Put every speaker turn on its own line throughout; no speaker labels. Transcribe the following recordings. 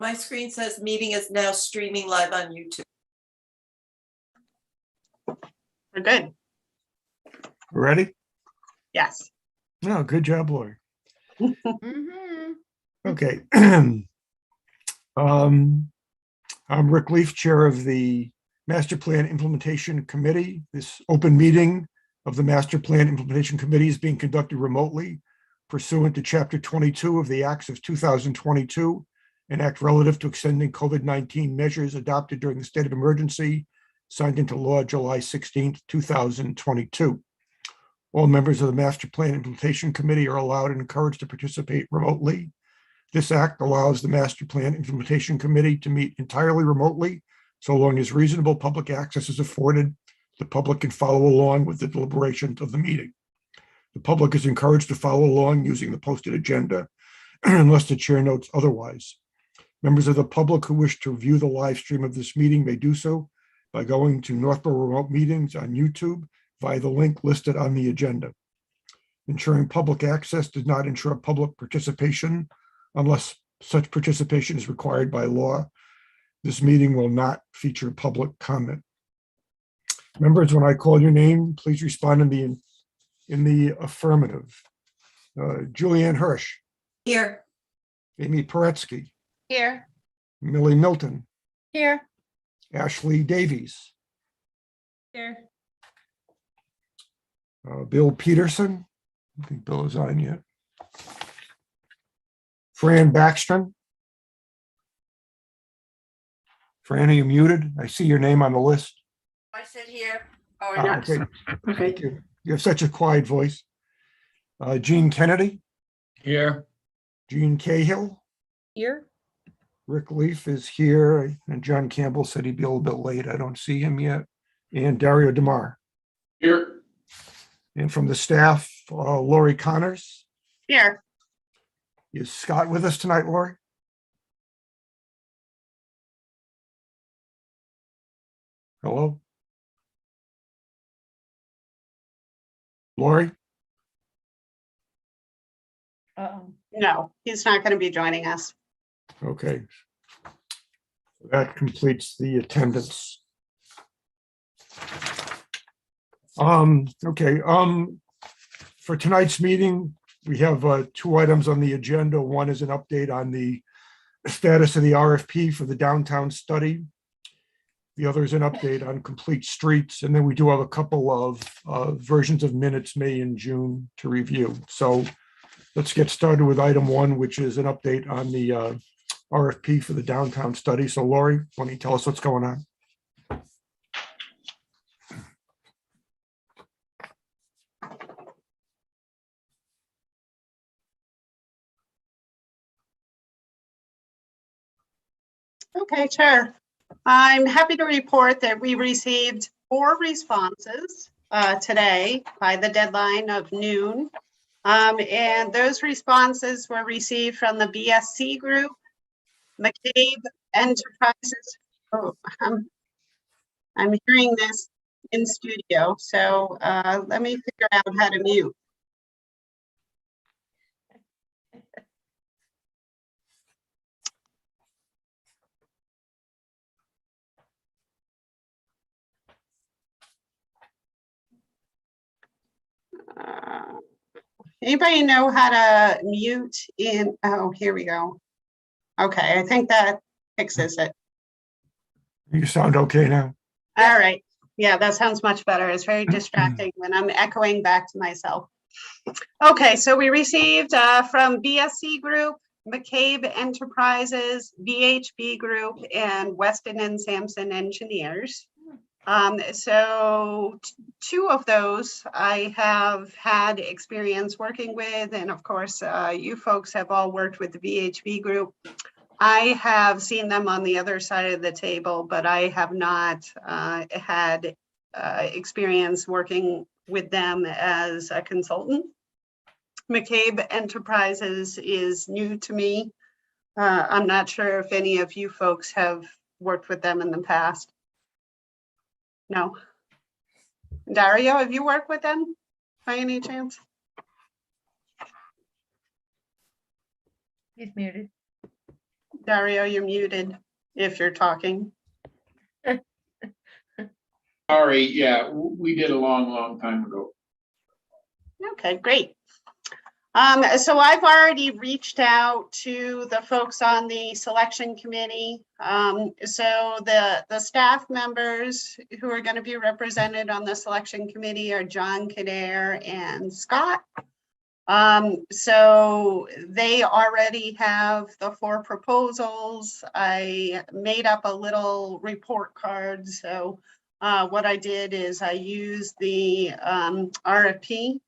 My screen says meeting is now streaming live on YouTube.
We're good.
Ready?
Yes.
No, good job, Lori.
Mhm.
Okay. I'm Rick Leaf, Chair of the Master Plan Implementation Committee. This open meeting of the Master Plan Implementation Committee is being conducted remotely pursuant to Chapter 22 of the Acts of 2022, an act relative to extending COVID-19 measures adopted during the state of emergency, signed into law July 16th, 2022. All members of the Master Plan Implementation Committee are allowed and encouraged to participate remotely. This act allows the Master Plan Implementation Committee to meet entirely remotely, so long as reasonable public access is afforded. The public can follow along with the deliberations of the meeting. The public is encouraged to follow along using the posted agenda unless the chair notes otherwise. Members of the public who wish to view the live stream of this meeting may do so by going to Northborough Remote Meetings on YouTube via the link listed on the agenda. Ensuring public access does not ensure public participation unless such participation is required by law. This meeting will not feature public comment. Members, when I call your name, please respond in the affirmative. Julianne Hirsch,
Here.
Amy Paretsky,
Here.
Millie Milton,
Here.
Ashley Davies,
Here.
Bill Peterson. I don't think Bill is on yet. Fran Backstrom. Fran, are you muted? I see your name on the list.
I sit here.
Oh,
Ah, okay,
okay.
thank you. You have such a quiet voice. Gene Kennedy,
Here.
Gene Cahill,
Here.
Rick Leaf is here, and John Campbell said he'd be a little bit late. I don't see him yet. And Dario DeMar.
Here.
And from the staff, Lori Connors.
Here.
Is Scott with us tonight, Lori? Hello? Lori?
No, he's not going to be joining us.
Okay. That completes the attendance. Okay, for tonight's meeting, we have two items on the agenda. One is an update on the status of the RFP for the downtown study. The other is an update on complete streets. And then we do have a couple of versions of minutes, May and June, to review. So let's get started with item one, which is an update on the RFP for the downtown study. So Lori, why don't you tell us what's going on?
Okay, Chair. I'm happy to report that we received 4 responses today by the deadline of noon. And those responses were received from the BSC Group, McCabe Enterprises. Oh, I'm hearing this in studio, so let me figure out how to mute. Anybody know how to mute in? Oh, here we go. Okay, I think that fixes it.
You sound okay now.
All right. Yeah, that sounds much better. It's very distracting when I'm echoing back to myself. Okay, so we received from BSC Group, McCabe Enterprises, VHB Group, and Weston and Sampson Engineers. So 2 of those I have had experience working with, and of course, you folks have all worked with the VHB Group. I have seen them on the other side of the table, but I have not had experience working with them as a consultant. McCabe Enterprises is new to me. I'm not sure if any of you folks have worked with them in the past. No. Dario, have you worked with them by any chance?
He's muted.
Dario, you're muted if you're talking.
Sorry, yeah, we did a long time ago.
Okay, great. So I've already reached out to the folks on the selection committee. So the staff members who are going to be represented on the selection committee are John Kadair and Scott. So they already have the 4 proposals. I made up a little report card. So what I did is I used the RFP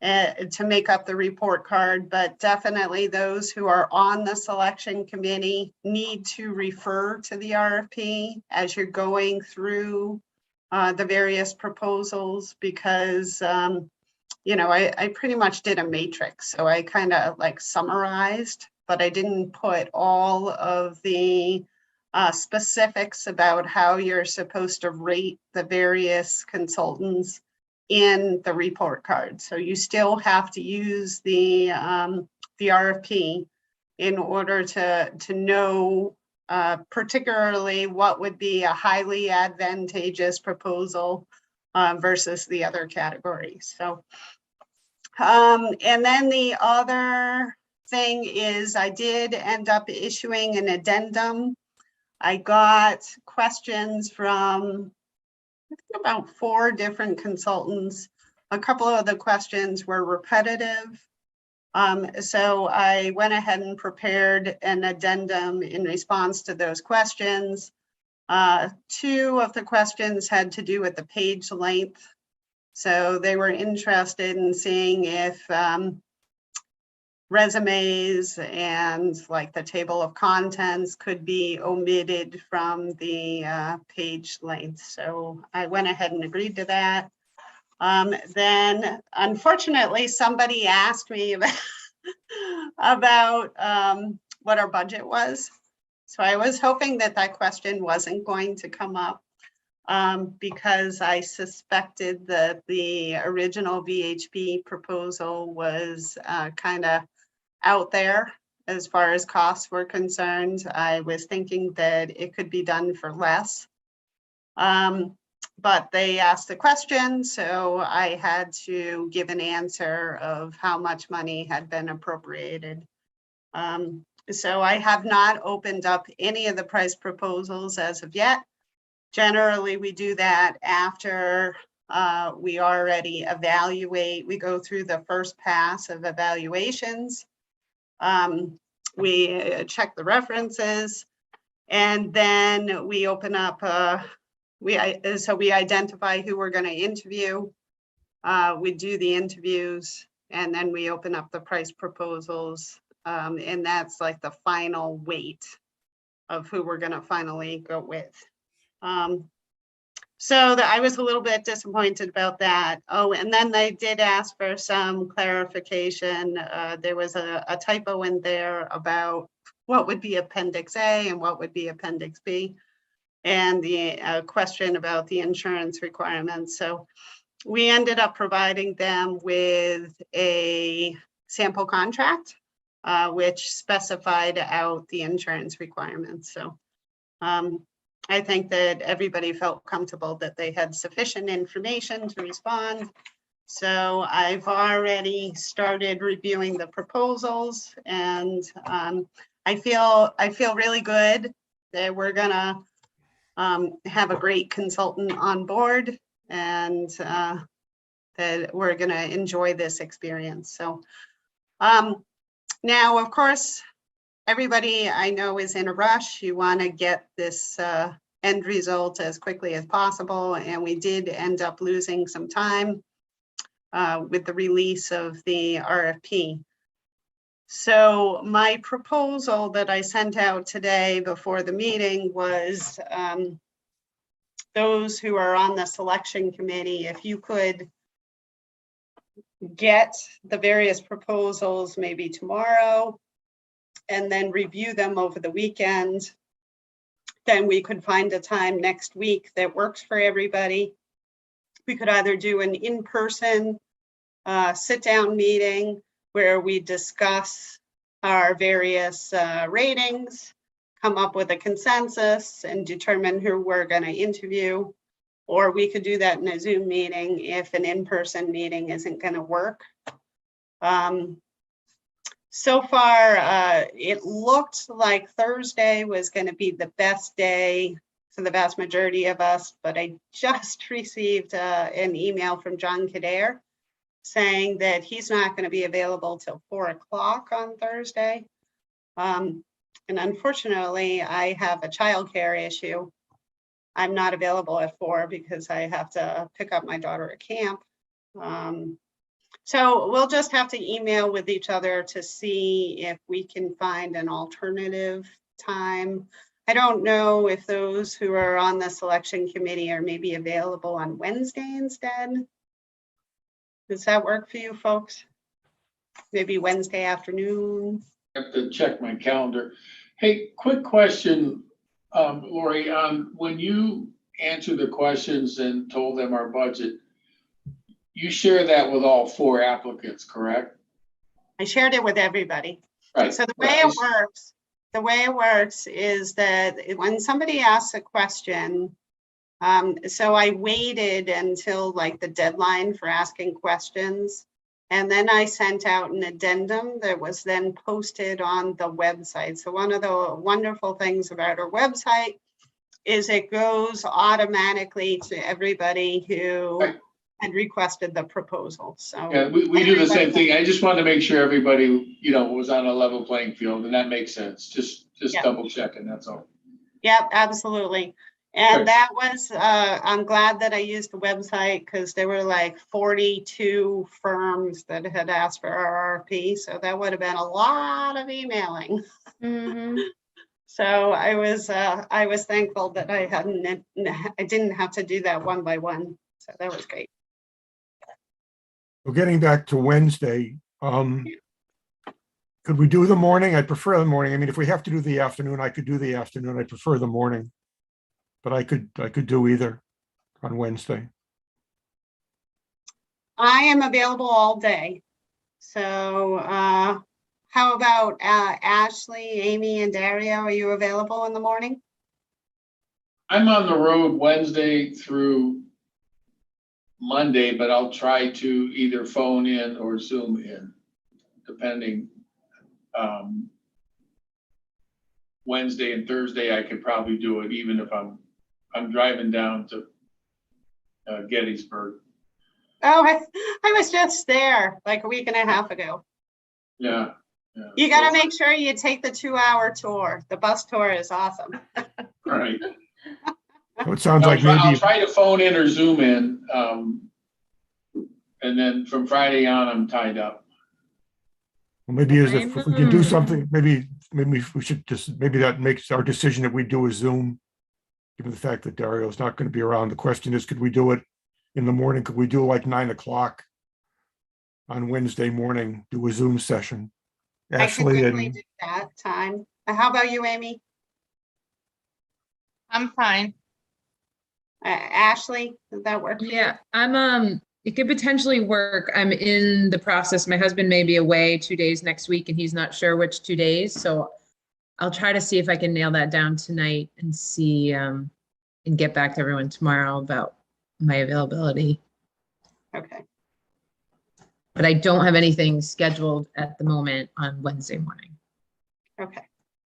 to make up the report card, but definitely those who are on the selection committee need to refer to the RFP as you're going through the various proposals, because you know, I pretty much did a matrix. So I kind of like summarized, but I didn't put all of the specifics about how you're supposed to rate the various consultants in the report card. So you still have to use the RFP in order to know particularly what would be a highly advantageous proposal versus the other categories. So, and then the other thing is I did end up issuing an addendum. I got questions from I think about 4 different consultants. A couple of the questions were repetitive. So I went ahead and prepared an addendum in response to those questions. 2 of the questions had to do with the page length. So they were interested in seeing if resumes and like the table of contents could be omitted from the page length. So I went ahead and agreed to that. Then unfortunately, somebody asked me about what our budget was. So I was hoping that that question wasn't going to come up because I suspected that the original VHB proposal was kind of out there as far as costs were concerned. I was thinking that it could be done for less. But they asked the question, so I had to give an answer of how much money had been appropriated. So I have not opened up any of the price proposals as of yet. Generally, we do that after we already evaluate. We go through the first pass of evaluations. We check the references, and then we open up, so we identify who we're going to interview. We do the interviews, and then we open up the price proposals, and that's like the final weight of who we're going to finally go with. So I was a little bit disappointed about that. Oh, and then they did ask for some clarification. There was a typo in there about what would be Appendix A and what would be Appendix B, and the question about the insurance requirements. So we ended up providing them with a sample contract, which specified out the insurance requirements. So I think that everybody felt comfortable that they had sufficient information to respond. So I've already started reviewing the proposals, and I feel really good that we're gonna have a great consultant on board, and that we're gonna enjoy this experience. So now, of course, everybody I know is in a rush. You want to get this end result as quickly as possible, and we did end up losing some time with the release of the RFP. So my proposal that I sent out today before the meeting was those who are on the selection committee, if you could get the various proposals maybe tomorrow and then review them over the weekend, then we could find a time next week that works for everybody. We could either do an in-person sit-down meeting where we discuss our various ratings, come up with a consensus and determine who we're going to interview. Or we could do that in a Zoom meeting if an in-person meeting isn't going to work. So far, it looked like Thursday was going to be the best day for the vast majority of us, but I just received an email from John Kader saying that he's not going to be available till 4 o'clock on Thursday. And unfortunately, I have a childcare issue. I'm not available at 4 because I have to pick up my daughter at camp. So we'll just have to email with each other to see if we can find an alternative time. I don't know if those who are on the selection committee are maybe available on Wednesday instead. Does that work for you folks? Maybe Wednesday afternoon?
I have to check my calendar. Hey, quick question, Lori, when you answered the questions and told them our budget, you share that with all 4 applicants, correct?
I shared it with everybody.
Right.
So the way it works is that when somebody asks a question, so I waited until like the deadline for asking questions. And then I sent out an addendum that was then posted on the website. So one of the wonderful things about our website is it goes automatically to everybody who
Right.
had requested the proposal. So
Yeah, we do the same thing. I just wanted to make sure everybody, was on a level playing field, and that makes sense. Just
Yeah.
double checking, that's all.
Yep, absolutely. And
Right.
that was, I'm glad that I used the website because there were like 42 firms that had asked for our RFP. So that would have been a lot of emailing. So I was thankful that I didn't have to do that one by one. So that was great.
Well, getting back to Wednesday, could we do the morning? I prefer the morning. I mean, if we have to do the afternoon, I could do the afternoon. I prefer the morning. But I could do either on Wednesday.
I am available all day. So how about Ashley, Amy, and Dario? Are you available in the morning?
I'm on the road Wednesday through Monday, but I'll try to either phone in or Zoom in, depending. Wednesday and Thursday, I could probably do it even if I'm driving down to Gettysburg.
Oh, I was just there like a week and a half ago.
Yeah.
You got to make sure you take the 2-hour tour. The bus tour is awesome.
Right.
So it sounds like maybe,
I'll try to phone in or Zoom in. And then from Friday on, I'm tied up.
well, maybe as if we can do something, maybe we should just, maybe that makes our decision that we do a Zoom, given the fact that Dario's not going to be around. The question is, could we do it in the morning? Could we do like 9 o'clock on Wednesday morning, do a Zoom session?
I could
Ashley
definitely
and
do that time. How about you, Amy?
I'm fine.
Ashley, does that work for you?
Yeah, it could potentially work. I'm in the process. My husband may be away 2 days next week and he's not sure which 2 days. So I'll try to see if I can nail that down tonight and see, and get back to everyone tomorrow about my availability.
Okay.
But I don't have anything scheduled at the moment on Wednesday morning.
Okay.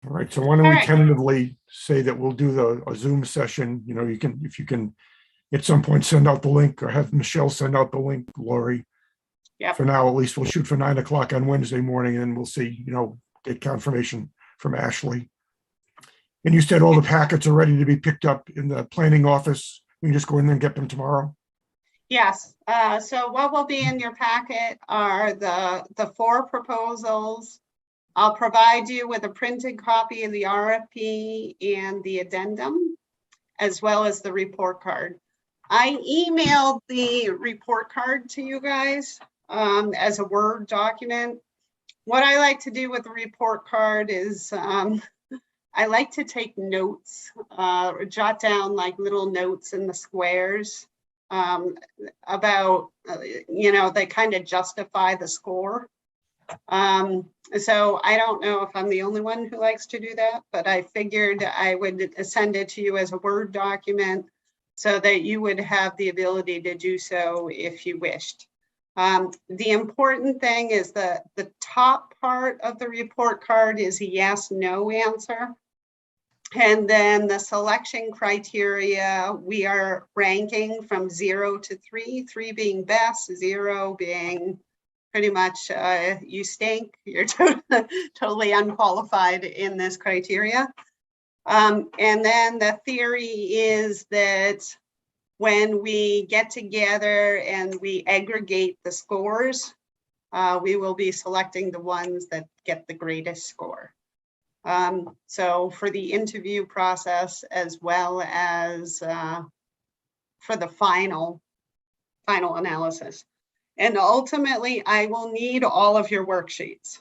all right, so why don't we
All right.
tentatively say that we'll do a Zoom session? You can, if you can at some point send out the link or have Michelle send out the link, Lori.
Yep.
For now, at least we'll shoot for 9 o'clock on Wednesday morning and we'll see, get confirmation from Ashley. And you said all the packets are ready to be picked up in the planning office. We can just go in there and get them tomorrow.
Yes. So what will be in your packet are the 4 proposals. I'll provide you with a printed copy of the RFP and the addendum, as well as the report card. I emailed the report card to you guys as a Word document. What I like to do with the report card is I like to take notes, jot down like little notes in the squares about, they kind of justify the score. So I don't know if I'm the only one who likes to do that, but I figured I would send it to you as a Word document so that you would have the ability to do so if you wished. The important thing is that the top part of the report card is a yes, no answer. And then the selection criteria, we are ranking from 0 to 3, 3 being best, 0 being pretty much you stink, you're totally unqualified in this criteria. And then the theory is that when we get together and we aggregate the scores, we will be selecting the ones that get the greatest score. So for the interview process, as well as for the final analysis. And ultimately, I will need all of your worksheets.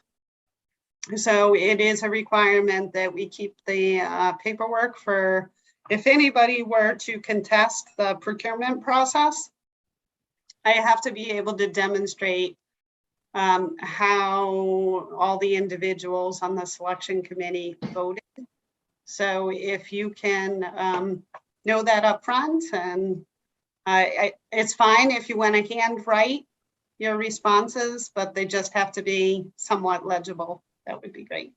So it is a requirement that we keep the paperwork for, if anybody were to contest the procurement process, I have to be able to demonstrate how all the individuals on the selection committee voted. So if you can know that up front, and it's fine if you want to handwrite your responses, but they just have to be somewhat legible. That would be great.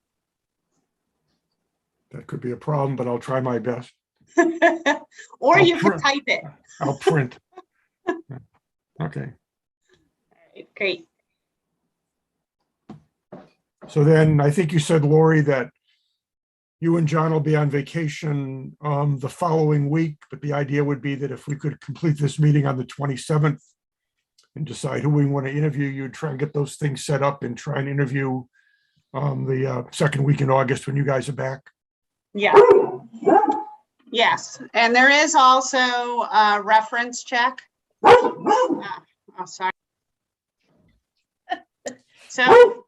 That could be a problem, but I'll try my best.
Or
I'll
you can
print.
type it.
I'll print. Okay.
All right, great.
So then I think you said, Lori, that you and John will be on vacation the following week, but the idea would be that if we could complete this meeting on the 27th and decide who we want to interview, you'd try and get those things set up and try and interview the second week in August when you guys are back.
Yeah. Yes, and there is also a reference check. Oh, sorry. So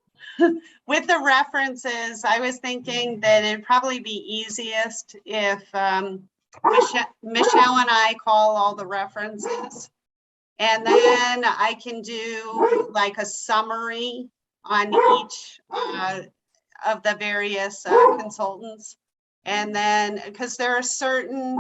with the references, I was thinking that it'd probably be easiest if Michelle and I call all the references. And then I can do like a summary on each of the various consultants. And then, because there are certain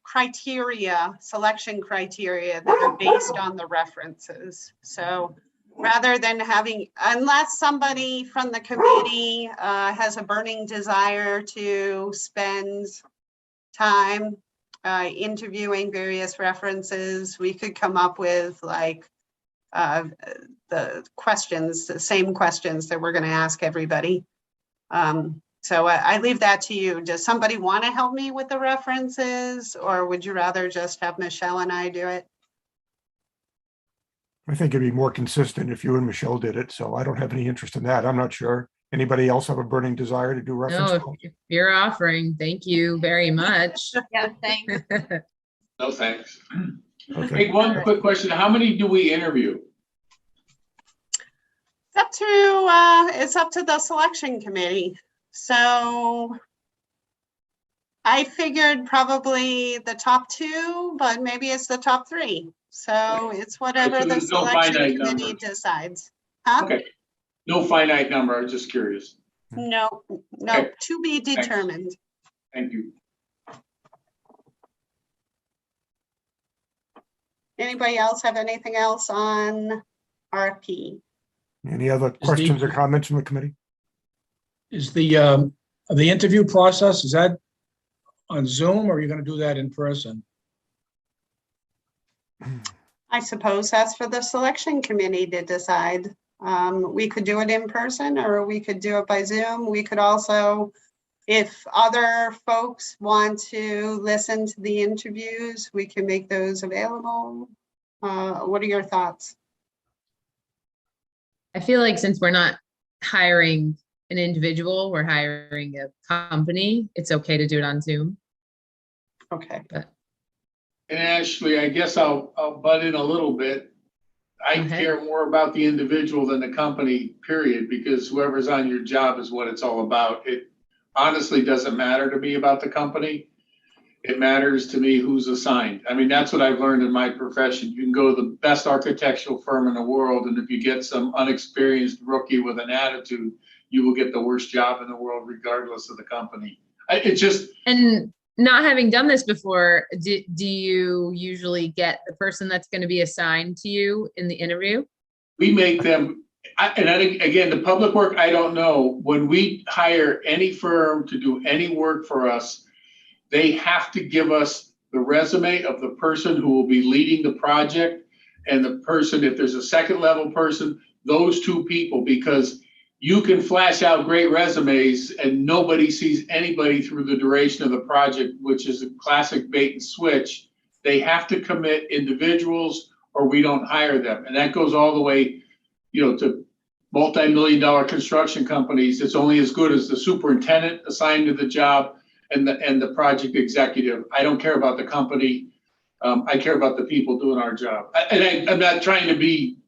criteria, selection criteria that are based on the references. So rather than having, unless somebody from the committee has a burning desire to spend time interviewing various references, we could come up with like the questions, the same questions that we're going to ask everybody. So I leave that to you. Does somebody want to help me with the references, or would you rather just have Michelle and I do it?
I think it'd be more consistent if you and Michelle did it. So I don't have any interest in that. I'm not sure. Anybody else have a burning desire to do reference
No,
calls?
if you're offering, thank you very much.
Yeah, thanks.
No, thanks.
Okay.
Hey, one quick question. How many do we interview?
It's up to the selection committee. So I figured probably the top 2, but maybe it's the top 3. So it's whatever
So
the
there's no
selection
finite
committee
number.
decides. Huh?
Okay. No finite number. I was just curious.
No,
Okay.
to be
Thanks.
determined.
Thank you.
Anybody else have anything else on RFP?
Any other questions or comments from the committee?
Is the interview process, is that on Zoom or are you going to do that in person?
I suppose that's for the selection committee to decide. We could do it in person or we could do it by Zoom. We could also, if other folks want to listen to the interviews, we can make those available. What are your thoughts?
I feel like since we're not hiring an individual, we're hiring a company, it's okay to do it on Zoom.
Okay.
But
And Ashley, I guess I'll butt in a little bit. I
Go ahead.
care more about the individual than the company, period, because whoever's on your job is what it's all about. It honestly doesn't matter to me about the company. It matters to me who's assigned. I mean, that's what I've learned in my profession. You can go to the best architectural firm in the world, and if you get some unexperienced rookie with an attitude, you will get the worst job in the world regardless of the company. It just,
And not having done this before, do you usually get the person that's going to be assigned to you in the interview?
we make them, again, the public work, I don't know. When we hire any firm to do any work for us, they have to give us the resume of the person who will be leading the project and the person, if there's a second level person, those two people, because you can flash out great resumes and nobody sees anybody through the duration of the project, which is a classic bait and switch. They have to commit individuals or we don't hire them. And that goes all the way, to multi-million-dollar construction companies. It's only as good as the superintendent assigned to the job and the project executive. I don't care about the company. I care about the people doing our job. I'm not trying to be,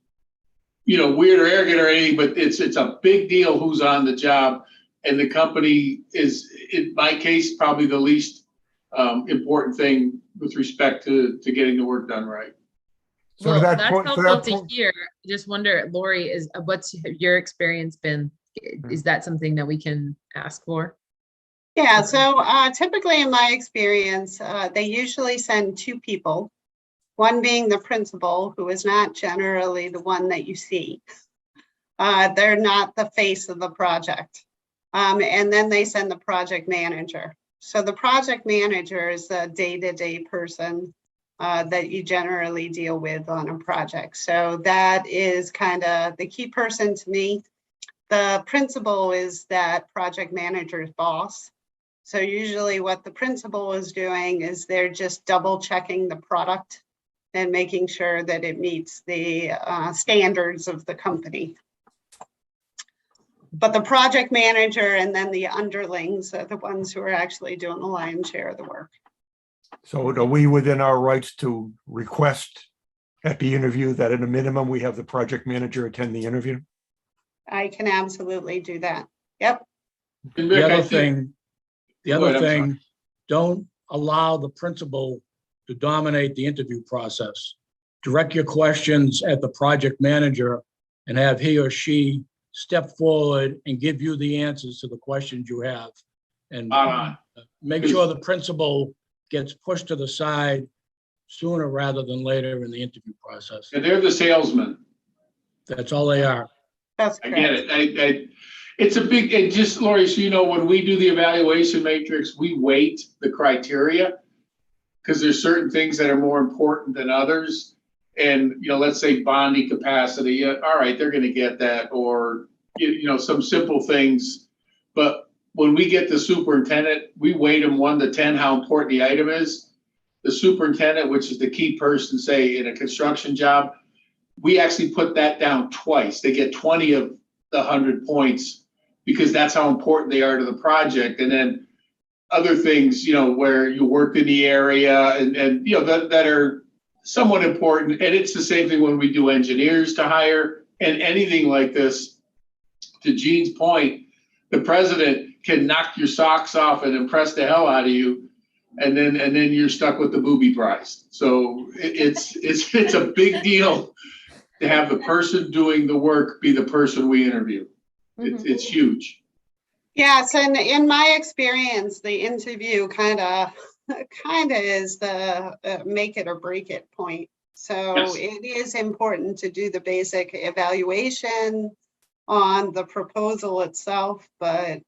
weird or arrogant or anything, but it's a big deal who's on the job. And the company is, in my case, probably the least important thing with respect to getting the work done right.
So to
Well,
that
that's
point,
helpful to hear. Just wonder, Lori, what's your experience been? Is that something that we can ask for?
Yeah, so typically in my experience, they usually send two people, one being the principal, who is not generally the one that you see. They're not the face of the project. And then they send the project manager. So the project manager is the day-to-day person that you generally deal with on a project. So that is kind of the key person to me. The principal is that project manager's boss. So usually what the principal is doing is they're just double checking the product and making sure that it meets the standards of the company. But the project manager and then the underlings are the ones who are actually doing the lion's share of the work.
So are we within our rights to request at the interview that at a minimum, we have the project manager attend the interview?
I can absolutely do that. Yep.
And Rick, I think-
The
Go
other
ahead, I'm
thing, don't allow the principal to dominate the interview process. Direct your questions at the project manager and have he or she step forward and give you the answers to the questions you have. And make sure the principal gets pushed to the side sooner rather than later in the interview process.
And they're the salesman.
That's all they are.
That's
I
correct.
get it. It's a big, and just Lori, so when we do the evaluation matrix, we weight the criteria because there's certain things that are more important than others. And, let's say bonding capacity, all right, they're going to get that, or, some simple things. But when we get the superintendent, we weight them 1 to 10, how important the item is. The superintendent, which is the key person, say in a construction job, we actually put that down twice. They get 20 of the 100 points because that's how important they are to the project. And then other things, where you work in the area and that are somewhat important. And it's the same thing when we do engineers to hire and anything like this. To Gene's point, the president can knock your socks off and impress the hell out of you. And then you're stuck with the booby prize. So it's a big deal to have the person doing the work be the person we interview. It's huge.
Yes, and in my experience, the interview kind of is the make it or break it point. So
Yes.
It is important to do the basic evaluation on the proposal itself, but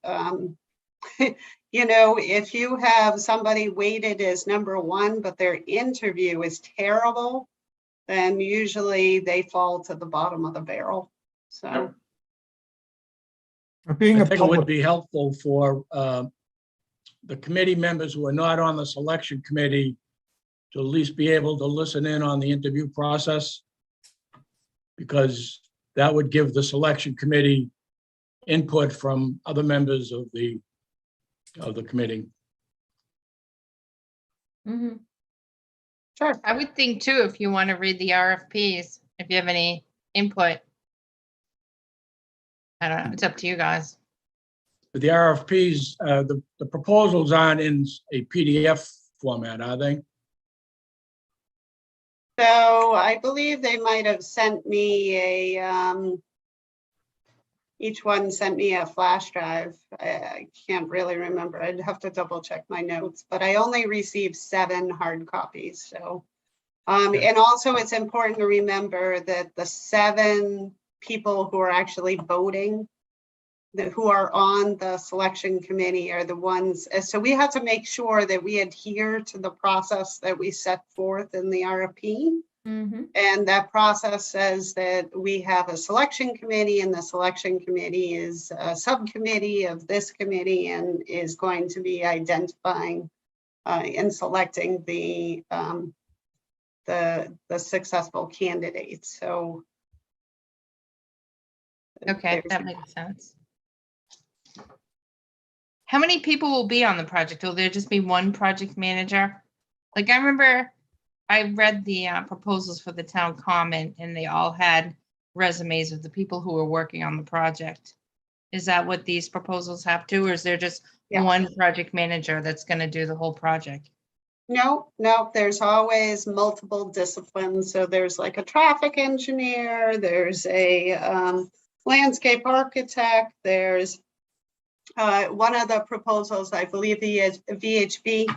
if you have somebody weighted as number 1, but their interview is terrible, then usually they fall to the bottom of the barrel. So.
Yep.
Being
I
a
think it would
public,
be helpful for the committee members who are not on the selection committee to at least be able to listen in on the interview process, because that would give the selection committee input from other members of the committee.
Mhm.
Sure.
I would think too, if you want to read the RFPs, if you have any input. I don't know, it's up to you guys.
But the RFPs, the proposals aren't in a PDF format, are they?
So I believe they might have sent me each one sent me a flash drive. I can't really remember. I'd have to double check my notes, but I only received 7 hard copies. So, and also it's important to remember that the 7 people who are actually voting, who are on the selection committee, are the ones. So we have to make sure that we adhere to the process that we set forth in the RFP. And that process says that we have a selection committee, and the selection committee is a subcommittee of this committee and is going to be identifying and selecting the successful candidates. So.
Okay, that makes sense. How many people will be on the project? Will there just be one project manager? Like, I remember I read the proposals for the town common, and they all had resumes of the people who were working on the project. Is that what these proposals have to, or is there just
Yeah.
one project manager that's going to do the whole project?
No, there's always multiple disciplines. So there's like a traffic engineer, there's a landscape architect, there's one of the proposals, I believe the VHB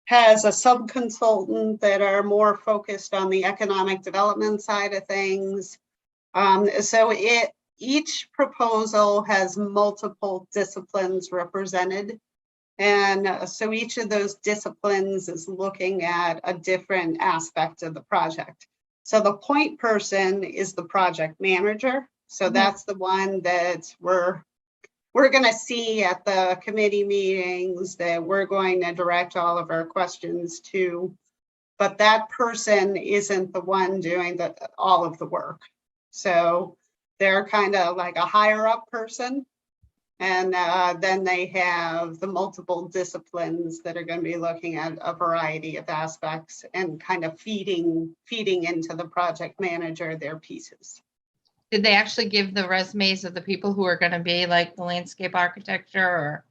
has a sub-consultant that are more focused on the economic development side of things. So each proposal has multiple disciplines represented. And so each of those disciplines is looking at a different aspect of the project. So the point person is the project manager. So that's the one that we're going to see at the committee meetings, that we're going to direct all of our questions to. But that person isn't the one doing all of the work. So they're kind of like a higher up person. And then they have the multiple disciplines that are going to be looking at a variety of aspects and kind of feeding into the project manager their pieces.
Did they actually give the resumes of the people who are going to be like the landscape architecture,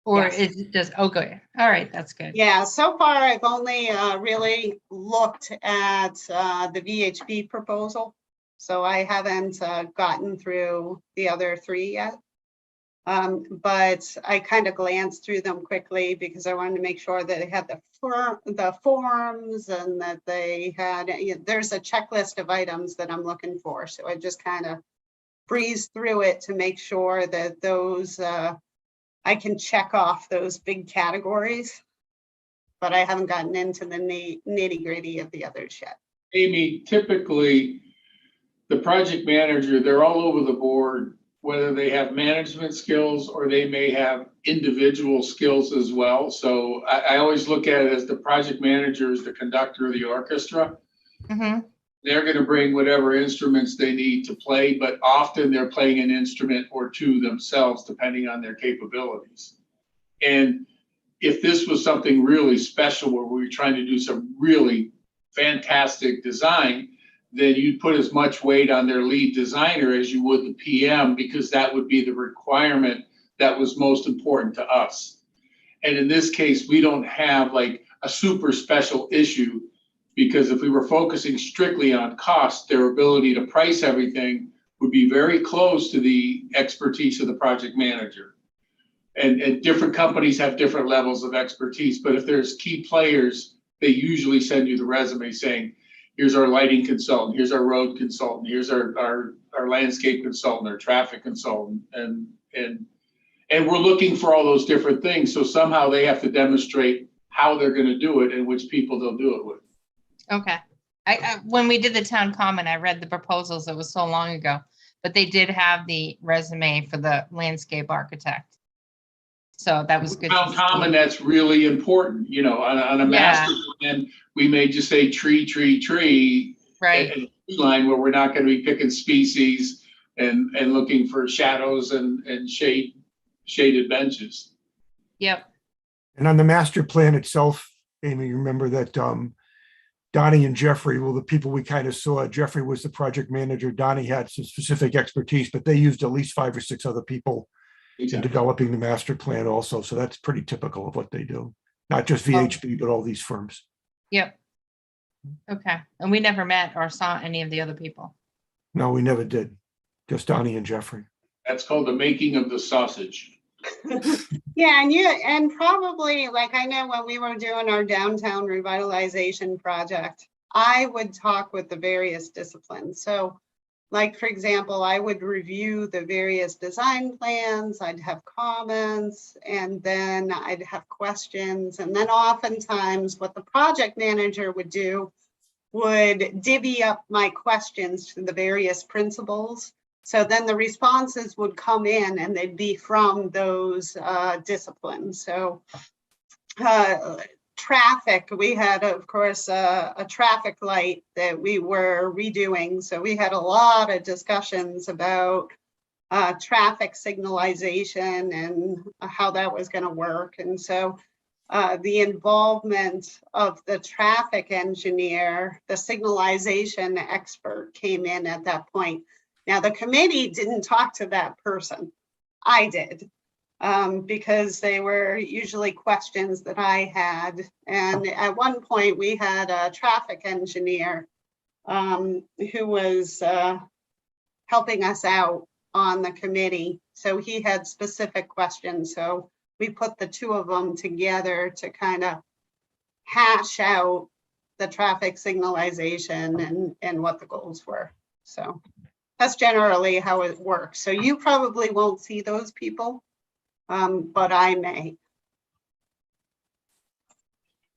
or
Yes.
is it just, okay, all right, that's good.
Yeah, so far I've only really looked at the VHB proposal. So I haven't gotten through the other 3 yet. But I kind of glanced through them quickly because I wanted to make sure that they had the forms and that they had, there's a checklist of items that I'm looking for. So I just kind of breezed through it to make sure that those, I can check off those big categories, but I haven't gotten into the nitty gritty of the others yet.
Amy, typically, the project manager, they're all over the board, whether they have management skills or they may have individual skills as well. So I always look at it as the project manager is the conductor of the orchestra.
Mhm.
They're going to bring whatever instruments they need to play, but often they're playing an instrument or two themselves, depending on their capabilities. And if this was something really special where we were trying to do some really fantastic design, then you'd put as much weight on their lead designer as you would the PM, because that would be the requirement that was most important to us. And in this case, we don't have like a super special issue, because if we were focusing strictly on cost, their ability to price everything would be very close to the expertise of the project manager. And different companies have different levels of expertise, but if there's key players, they usually send you the resume saying, here's our lighting consultant, here's our road consultant, here's our landscape consultant, our traffic consultant, and we're looking for all those different things. So somehow they have to demonstrate how they're going to do it and which people they'll do it with.
Okay. I when we did the town common, I read the proposals. It was so long ago, but they did have the resume for the landscape architect. So that was good. to
Town common,
see.
that's really important, on a master plan, we may just say tree.
Right.
And a line where we're not going to be picking species and looking for shadows and shaded benches.
Yep.
And on the master plan itself, Amy, you remember that Donnie and Jeffrey, well, the people we kind of saw, Jeffrey was the project manager. Donnie had some specific expertise, but they used at least 5 or 6 other people in developing the master plan also. So that's pretty typical of what they do. not just VHB, but all these firms.
Yep. Okay, and we never met or saw any of the other people.
No, we never did. Just Donnie and Jeffrey.
That's called the making of the sausage.
Yeah, and probably, like, I know when we were doing our downtown revitalization project, I would talk with the various disciplines. So, like, for example, I would review the various design plans, I'd have comments, and then I'd have questions. And then oftentimes what the project manager would do would divvy up my questions to the various principals. So then the responses would come in and they'd be from those disciplines. So traffic, we had, of course, a traffic light that we were redoing. So we had a lot of discussions about traffic signalization and how that was going to work. And so the involvement of the traffic engineer, the signalization expert came in at that point. Now, the committee didn't talk to that person. I did, because they were usually questions that I had. And at one point, we had a traffic engineer who was helping us out on the committee. So he had specific questions. So we put the two of them together to kind of hash out the traffic signalization and what the goals were. So that's generally how it works. So you probably won't see those people, but I may.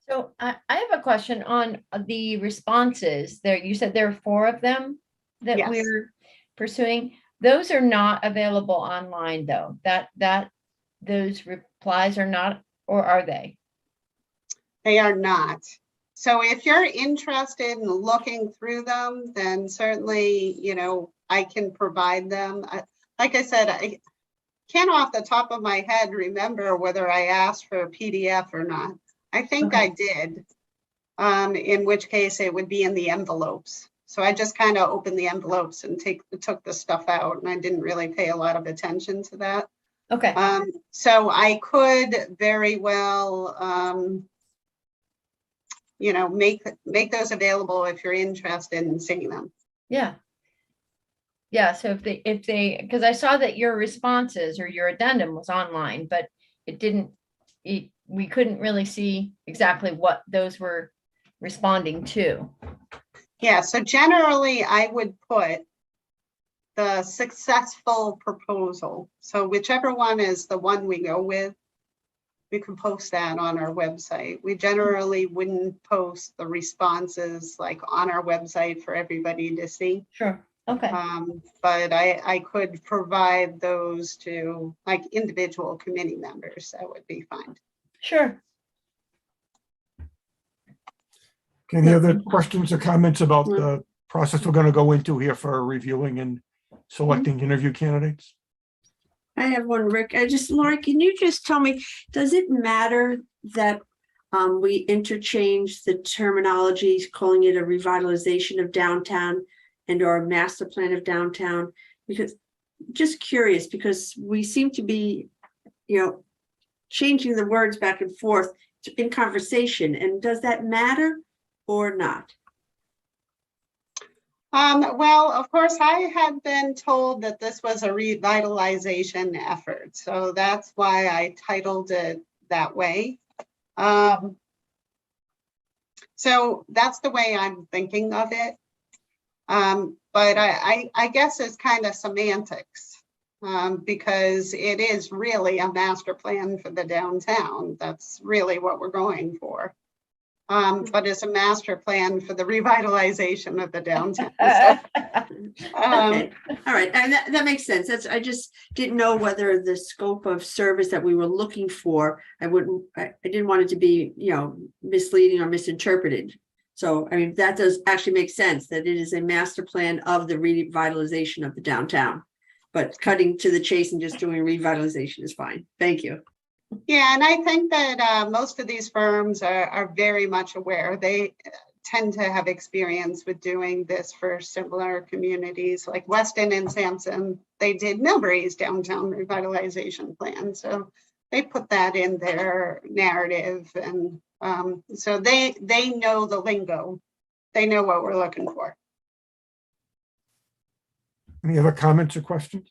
So I have a question on the responses there. You said there are 4 of them that
Yes.
we're pursuing. Those are not available online though. Those replies are not, or are they?
They are not. So if you're interested in looking through them, then certainly, I can provide them. Like I said, I can't off the top of my head remember whether I asked for a PDF or not. I think
Okay.
I did, in which case it would be in the envelopes. So I just kind of opened the envelopes and took the stuff out, and I didn't really pay a lot of attention to that.
Okay,
So I could very well, make those available if you're interested in seeing them.
yeah. Yeah, so if they, because I saw that your responses or your addendum was online, but we couldn't really see exactly what those were responding to.
Yeah, so generally I would put the successful proposal. So whichever one is the one we go with, we can post that on our website. We generally wouldn't post the responses like on our website for everybody to see.
Sure, okay,
But I could provide those to like individual committee members. That would be fine.
sure.
Any other questions or comments about the process we're going to go into here for reviewing and selecting interview candidates?
I have one, Rick. Lori, can you just tell me, does it matter that we interchange the terminologies, calling it a revitalization of downtown and or a master plan of downtown? Because just curious, because we seem to be, changing the words back and forth in conversation. And does that matter or not?
Well, of course, I had been told that this was a revitalization effort. So that's why I titled it that way. So that's the way I'm thinking of it. But I guess it's kind of semantics, because it is really a master plan for the downtown. That's really what we're going for. But it's a master plan for the revitalization of the downtown. So,
Okay, all right, and that makes sense. I just didn't know whether the scope of service that we were looking for, I didn't want it to be, misleading or misinterpreted. So, I mean, that does actually make sense that it is a master plan of the revitalization of the downtown. But cutting to the chase and just doing revitalization is fine. Thank you.
yeah, and I think that most of these firms are very much aware. They tend to have experience with doing this for similar communities like Weston and Sampson. They did Millbury's downtown revitalization plan. So put that in their narrative, and so they know the lingo. They know what we're looking for.
Any other comments or questions?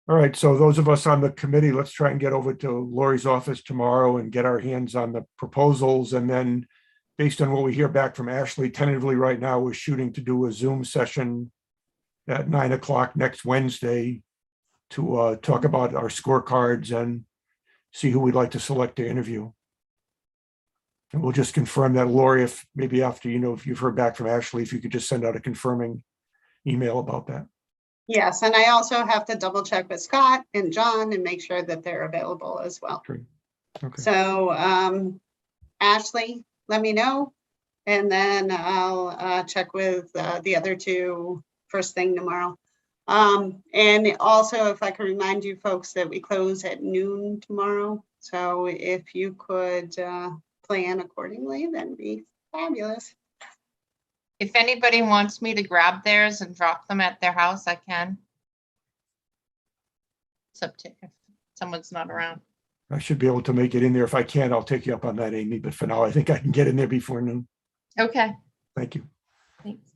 All right, so those of us on the committee, let's try and get over to Lori's office tomorrow and get our hands on the proposals. And then based on what we hear back from Ashley, tentatively right now, we're shooting to do a Zoom session at 9 o'clock next Wednesday to talk about our scorecards and see who we'd like to select to interview. And we'll just confirm that, Lori, if maybe after, if you've heard back from Ashley, if you could just send out a confirming email about that.
Yes, and I also have to double check with Scott and John and make sure that they're available as well.
Great. Okay.
So Ashley, let me know, and then I'll check with the other two first thing tomorrow. And also, if I can remind you folks that we close at noon tomorrow. So if you could plan accordingly, that'd be fabulous.
If anybody wants me to grab theirs and drop them at their house, I can. It's up to if someone's not around.
I should be able to make it in there. If I can't, I'll take you up on that, Amy. But for now, I think I can get in there before noon.
Okay,
Thank you.
thanks.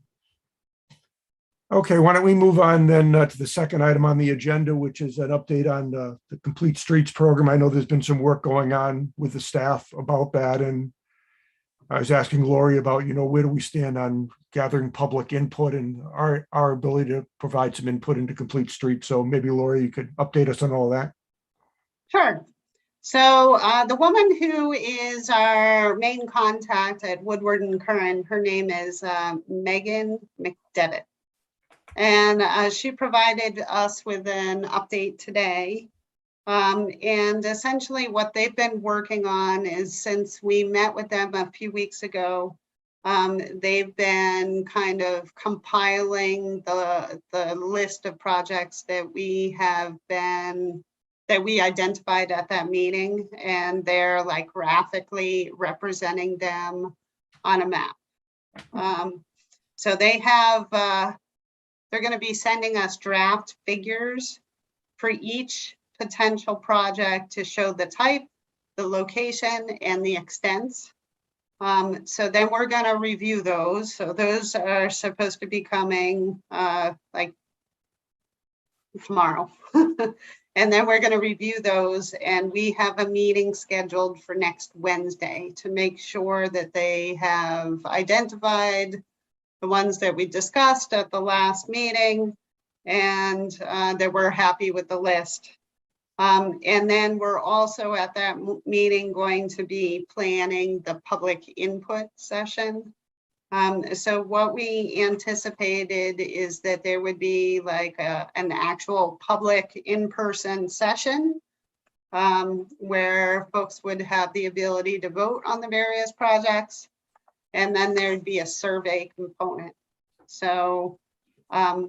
Okay, why don't we move on then to the second item on the agenda, which is an update on the Complete Streets program. I know there's been some work going on with the staff about that. And I was asking Lori about, where do we stand on gathering public input and our ability to provide some input into Complete Streets. So maybe Lori, you could update us on all that.
Sure. So the woman who is our main contact at Woodward and Curran, her name is Megan McDevitt. And she provided us with an update today. And essentially what they've been working on is, since we met with them a few weeks ago, they've been kind of compiling the list of projects that we identified at that meeting, and they're like graphically representing them on a map. So they have, they're going to be sending us draft figures for each potential project to show the type, the location, and the extents. So then we're going to review those. So those are supposed to be coming like tomorrow. And then we're going to review those, and we have a meeting scheduled for next Wednesday to make sure that they have identified the ones that we discussed at the last meeting, and that we're happy with the list. And then we're also at that meeting going to be planning the public input session. So what we anticipated is that there would be like an actual public in-person session where folks would have the ability to vote on the various projects. And then there'd be a survey component. So I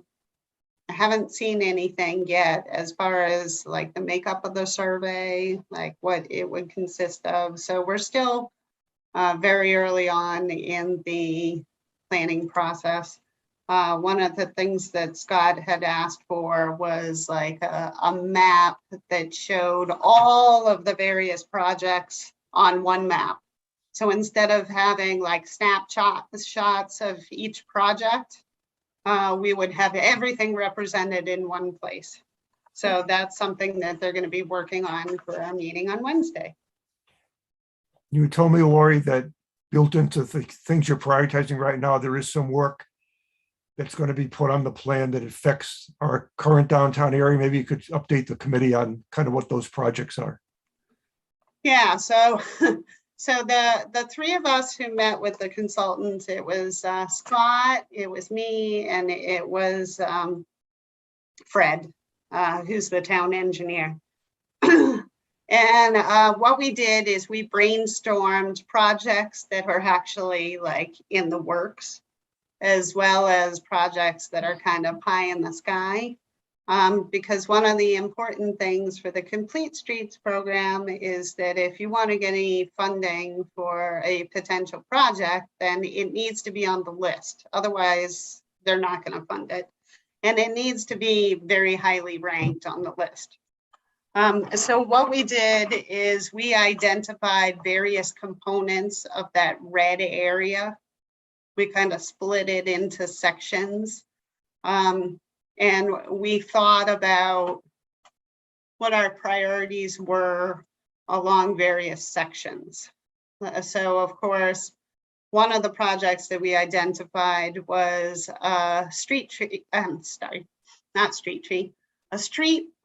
haven't seen anything yet as far as like the makeup of the survey, like what it would consist of. So we're still very early on in the planning process. One of the things that Scott had asked for was like a map that showed all of the various projects on one map. So instead of having like snapshots of each project, we would have everything represented in one place. So that's something that they're going to be working on for our meeting on Wednesday.
You told me, Lori, that built into the things you're prioritizing right now, there is some work that's going to be put on the plan that affects our current downtown area. Maybe you could update the committee on kind of what those projects are.
Yeah, so the three of us who met with the consultants, it was Scott, it was me, and it was Fred, who's the town engineer. And what we did is we brainstormed projects that are actually like in the works, as well as projects that are kind of pie in the sky. Because one of the important things for the Complete Streets program is that if you want to get any funding for a potential project, then it needs to be on the list. Otherwise, they're not going to fund it. And it needs to be very highly ranked on the list. So what we did is we identified various components of that red area. We kind of split it into sections. And we thought about what our priorities were along various sections. So of course, one of the projects that we identified was a street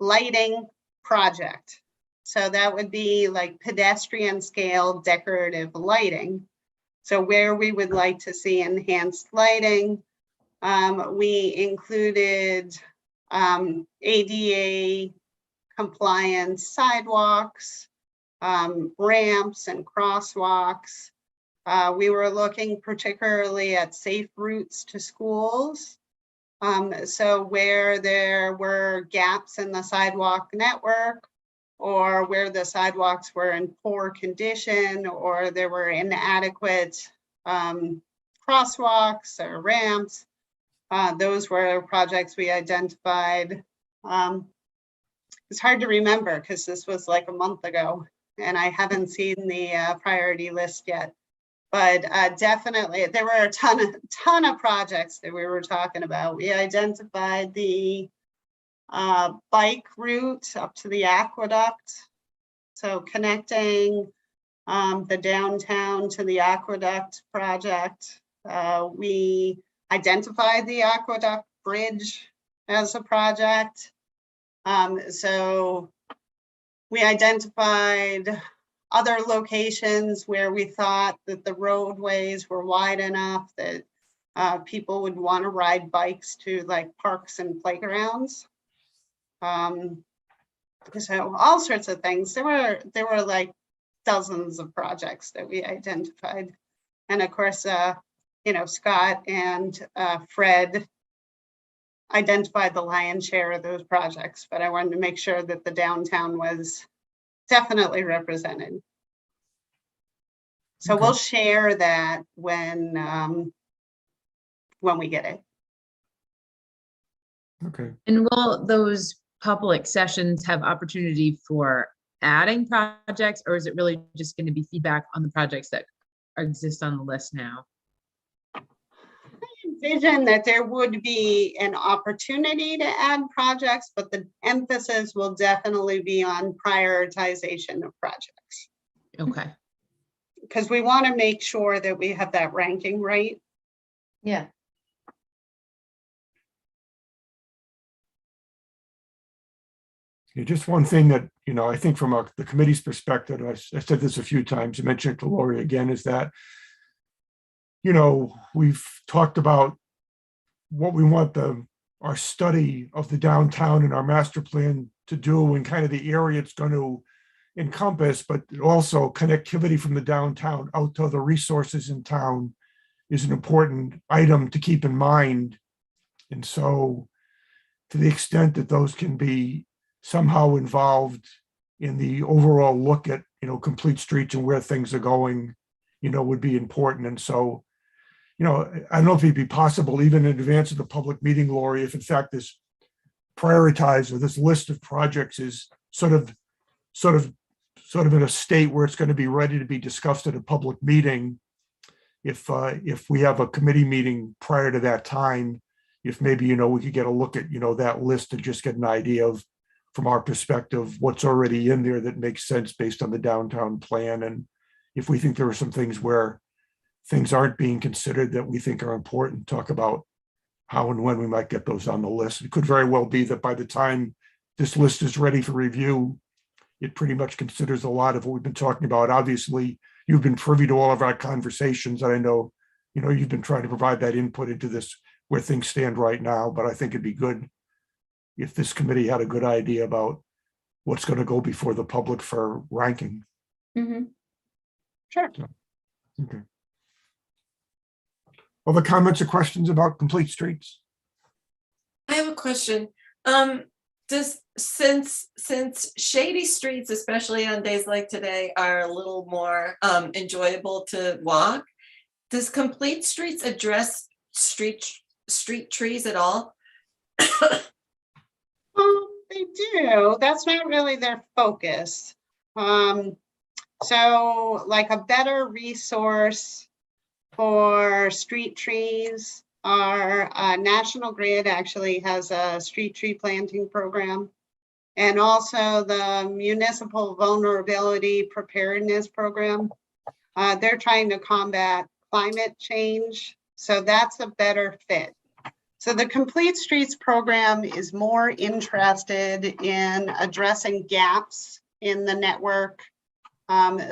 lighting project. So that would be like pedestrian scale decorative lighting. So where we would like to see enhanced lighting, we included ADA compliance sidewalks, ramps and crosswalks. We were looking particularly at safe routes to schools. So where there were gaps in the sidewalk network, or where the sidewalks were in poor condition, or there were inadequate crosswalks or ramps, those were projects we identified. It's hard to remember because this was like a month ago and I haven't seen the priority list yet. But definitely, there were a ton of projects that we were talking about. We identified the bike route up to the aqueduct. So connecting the downtown to the aqueduct project. We identified the aqueduct bridge as a project. So we identified other locations where we thought that the roadways were wide enough that people would want to ride bikes to like parks and playgrounds. So all sorts of things. There were like dozens of projects that we identified. And of course, Scott and Fred identified the lion's share of those projects, but I wanted to make sure that the downtown was definitely represented. So
Okay.
we'll share that when we get it.
Okay.
And will those public sessions have opportunity for adding projects, or is it really just going to be feedback on the projects that exist on the list now?
Envision that there would be an opportunity to add projects, but the emphasis will definitely be on prioritization of projects.
Okay.
Because we want to make sure that we have that ranking right.
Yeah.
Yeah, just one thing that, I think from the committee's perspective, I said this a few times, I mentioned it to Lori again, is that, we've talked about what we want our study of the downtown and our master plan to do and kind of the area it's going to encompass, but also connectivity from the downtown out to the resources in town is an important item to keep in mind. And so to the extent that those can be somehow involved in the overall look at, complete streets and where things are going, would be important. And so, I don't know if it'd be possible even in advance of the public meeting, Lori, if in fact this prioritized or this list of projects is sort of in a state where it's going to be ready to be discussed at a public meeting. If we have a committee meeting prior to that time, if maybe, we could get a look at, that list and just get an idea of, from our perspective, what's already in there that makes sense based on the downtown plan. And if we think there are some things where things aren't being considered that we think are important, talk about how and when we might get those on the list. It could very well be that by the time this list is ready for review, it pretty much considers a lot of what we've been talking about. Obviously, you've been privy to all of our conversations, and I know, you've been trying to provide that input into this, where things stand right now, but I think it'd be good if this committee had a good idea about what's going to go before the public for ranking.
Mm-hmm.
Sure.
Okay. Other comments or questions about complete streets?
I have a question. Since shady streets, especially on days like today, are a little more enjoyable to walk, does complete streets address street trees at all?
They do. That's not really their focus. So like a better resource for street trees, our National Grid actually has a street tree planting program. And also the Municipal Vulnerability Preparedness Program. They're trying to combat climate change. So that's a better fit. So the Complete Streets program is more interested in addressing gaps in the network.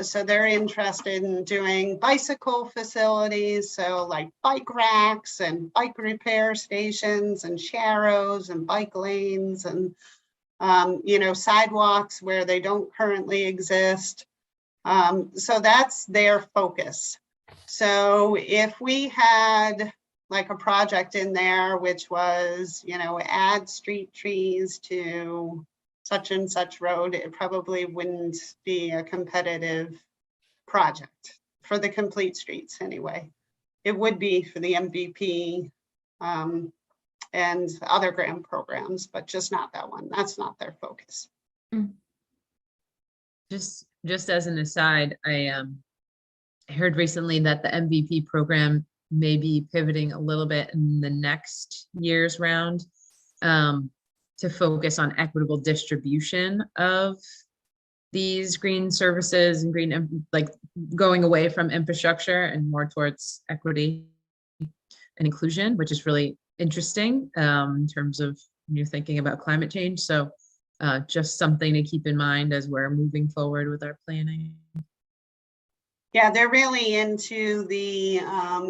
So they're interested in doing bicycle facilities, so like bike racks and bike repair stations and sharrows and bike lanes and sidewalks where they don't currently exist. So that's their focus. So if we had like a project in there, which was, add street trees to such and such road, it probably wouldn't be a competitive project for the Complete Streets anyway. It would be for the MVP and other grant programs, but just not that one. That's not their focus.
Just as an aside, I heard recently that the MVP program may be pivoting a little bit in the next year's round to focus on equitable distribution of these green services and green, like going away from infrastructure and more towards equity and inclusion, which is really interesting in terms of when you're thinking about climate change. So just something to keep in mind as we're moving forward with our planning.
Yeah, they're really into the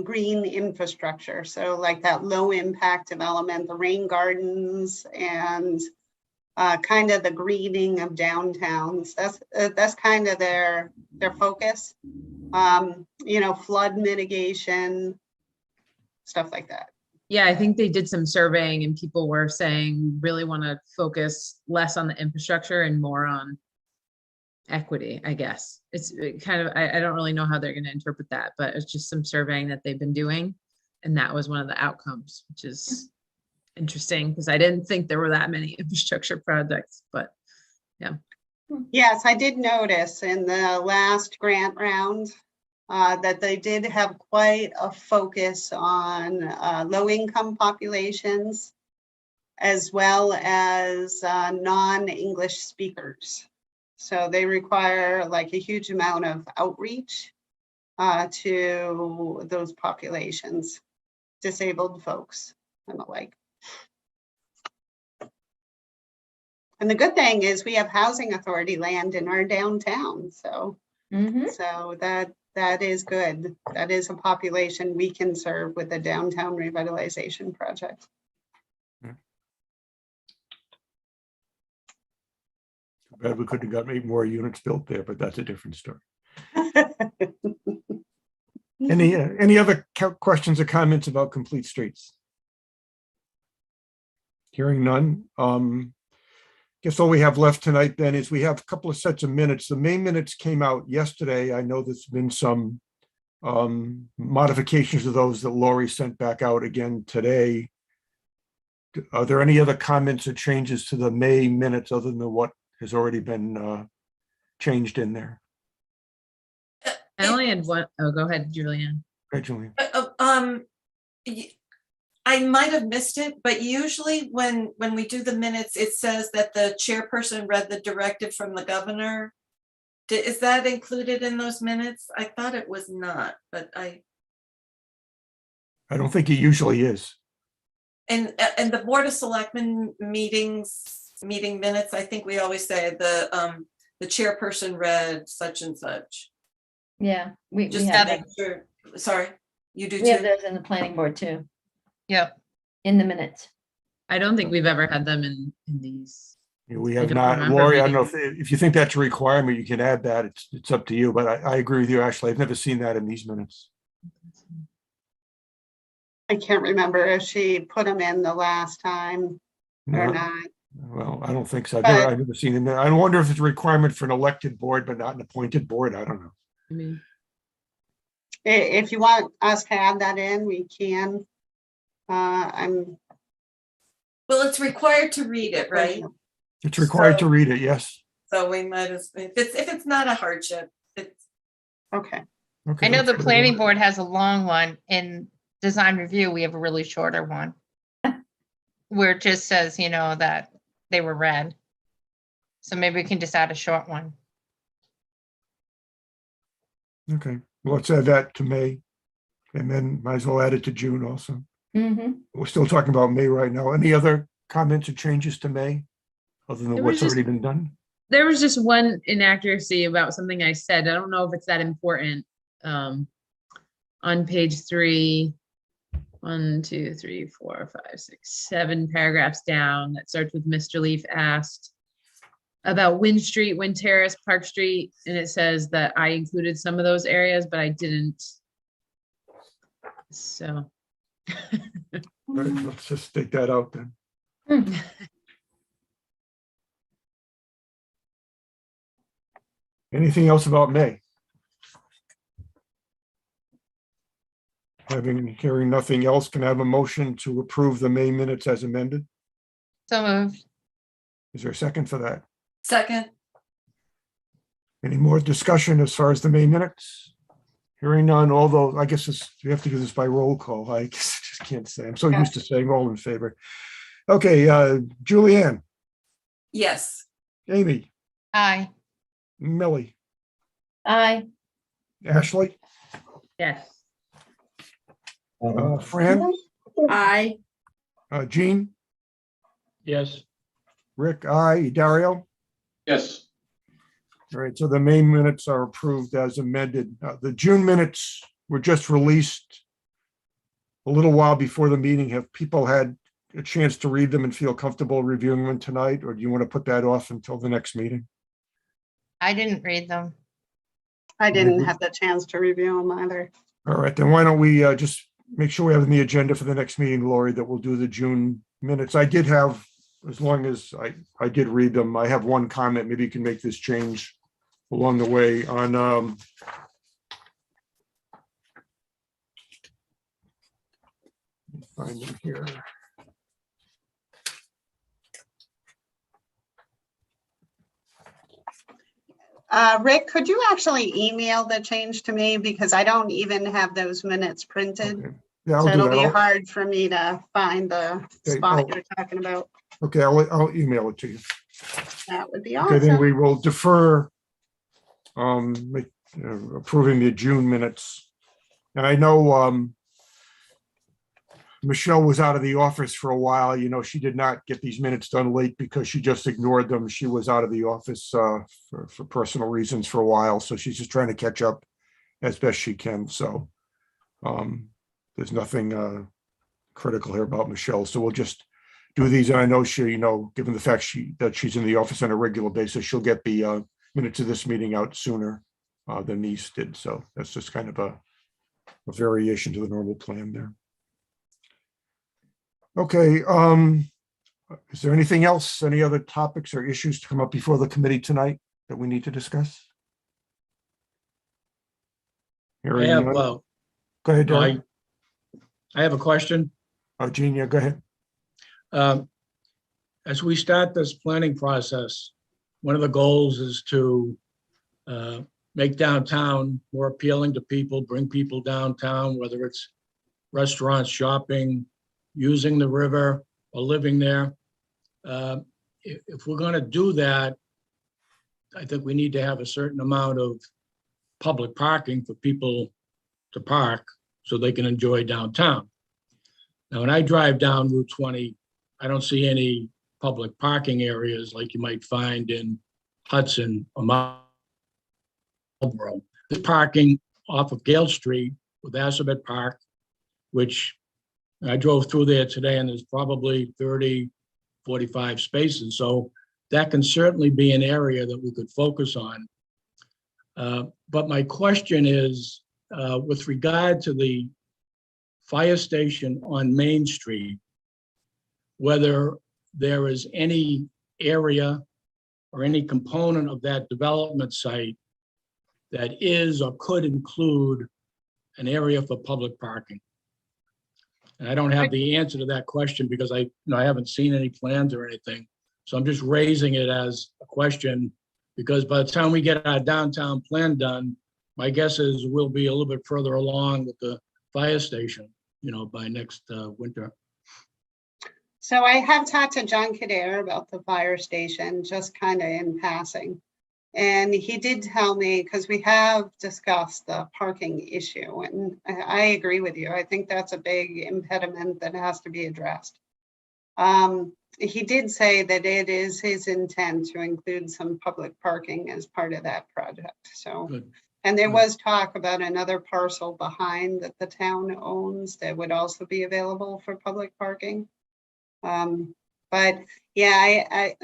green infrastructure. So like that low impact development, the rain gardens, and kind of the greening of downtowns. That's kind of their focus. Flood mitigation, stuff like that.
Yeah, I think they did some surveying and people were saying we really want to focus less on the infrastructure and more on equity, I guess. It's kind of, I don't really know how they're going to interpret that, but it's just some surveying that they've been doing. And that was one of the outcomes, which is interesting because I didn't think there were that many infrastructure projects, but yeah.
Yes, I did notice in the last grant round that they did have quite a focus on low-income populations as well as non-English speakers. So they require like a huge amount of outreach to those populations, disabled folks and the like. And the good thing is we have housing authority land in our downtown. So, so that is good. That is a population we can serve with a downtown revitalization project.
Too bad we couldn't have got 8 more units built there, but that's a different story. Any other questions or comments about Complete Streets? Hearing none. Guess all we have left tonight then is we have a couple of sets of minutes. The May minutes came out yesterday. I know there's been some modifications to those that Lori sent back out again today. Are there any other comments or changes to the May minutes other than what has already been changed in there?
I only had one. Oh, go ahead, Julianne.
Okay, Julian.
I might have missed it, but usually when we do the minutes, it says that the chairperson read the directive from the governor. Is that included in those minutes? I thought it was not, but I
don't think it usually is.
and the Board of Selectmen meeting minutes, I think we always say the chairperson read such and such.
Yeah, we
Just
have
to make
that.
sure. Sorry, you do
We have
too?
those in the planning board too,
Yep.
in the minutes.
I don't think we've ever had them in these.
We
I
have
don't
not.
remember
Lori, I don't know
reading
if you think that's a requirement, you can add that. It's up to you, but I agree with you, Ashley. I've never seen that in these minutes.
I can't remember if she put them in the last time or
No,
not.
well, I don't think so.
But-
I've never seen it. I wonder if it's a requirement for an elected board, but not an appointed board. I don't know.
I mean,
If you want us to add that in, we can. I'm
Well, it's required to read it, right?
It's required to
So-
read it, yes.
So we might as, if it's not a hardship, it's,
Okay,
Okay,
I know
let's
the
put it
planning
on.
board has a long one. In design review, we have a really shorter one. Where it just says, that they were read. So maybe we can just add a short one.
Okay, well, let's add that to May. And then might as well add it to June also.
Mm-hmm.
We're still talking about May right now. Any other comments or changes to May? Other than
There
what's
was just-
already been done?
There was just one inaccuracy about something I said. I don't know if it's that important. On page 3, 1, 2, 3, 4, 5, 6, 7 paragraphs down that starts with Mr. Leaf asked about Wind Street, Wind Terrace, Park Street, and it says that I included some of those areas, but I didn't. So.
All right, let's just take that out then. Anything else about May? Hearing nothing else, can I have a motion to approve the May minutes as amended?
So moved.
Is there a second for that?
second,
Any more discussion as far as the May minutes? Hearing none, although I guess we have to do this by roll call. I guess I just can't say. I'm so used to saying all in favor. Okay, Julianne,
yes.
Amy,
Aye.
Millie,
Aye.
Ashley,
Yes.
Fran,
I,
Jean,
Yes,
Rick, I, Dario.
Yes,
All right, so the May minutes are approved as amended. The June minutes were just released a little while before the meeting. Have people had a chance to read them and feel comfortable reviewing them tonight, or do you want to put that off until the next meeting?
I didn't read them.
I didn't have the chance to review them either.
All right, then why don't we just make sure we have in the agenda for the next meeting, Lori, that we'll do the June minutes. I did have, as long as I did read them, I have one comment. Maybe you can make this change along the way on find them here.
Rick, could you actually email the change to me? Because I don't even have those minutes printed.
Okay. Yeah, I'll
So
do
it'll be
that.
hard for me to find the
Okay,
spot you're talking about.
Okay, I'll email it to you.
That would be
Okay, then
awesome.
we will defer approving the June minutes. And I know Michelle was out of the office for a while. She did not get these minutes done late because she just ignored them. She was out of the office for personal reasons for a while. So she's just trying to catch up as best she can. So there's nothing critical here about Michelle. So we'll just do these. And I know she, given the fact that she's in the office on a regular basis, she'll get the minutes of this meeting out sooner than these did. So that's just kind of a variation to the normal plan there. Okay, is there anything else, any other topics or issues to come up before the committee tonight that we need to discuss?
I
Hearing
have,
none. Go ahead, Derek.
I have a question.
Jean, yeah, go ahead.
As we start this planning process, one of the goals is to make downtown more appealing to people, bring people downtown, whether it's restaurants, shopping, using the river or living there. If we're going to do that, I think we need to have a certain amount of public parking for people to park so they can enjoy downtown. Now, when I drive down Route 20, I don't see any public parking areas like you might find in Hudson or Marlboro. There's parking off of Gale Street with Assabet Park, which I drove through there today and there's probably 30, 45 spaces. So that can certainly be an area that we could focus on. But my question is, with regard to the fire station on Main Street, whether there is any area or any component of that development site that is or could include an area for public parking. And I don't have the answer to that question because I haven't seen any plans or anything. So I'm just raising it as a question, because by the time we get our downtown plan done, my guess is we'll be a little bit further along with the fire station, by next winter.
So I have talked to John Kader about the fire station, just kind of in passing. And he did tell me, because we have discussed the parking issue, and I agree with you. I think that's a big impediment that has to be addressed. He did say that it is his intent to include some public parking as part of that project, so.
Good.
And there
Good.
was talk about another parcel behind that the town owns that would also be available for public parking. But yeah, I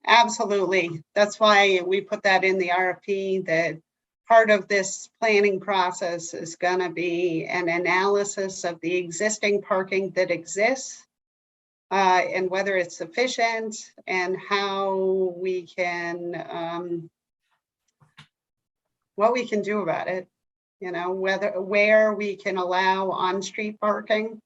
absolutely, that's why we put that in the RFP, that part of this planning process is gonna be an analysis of the existing parking that exists, and whether it's sufficient, and how we can, what we can do about it, where we can allow on-street parking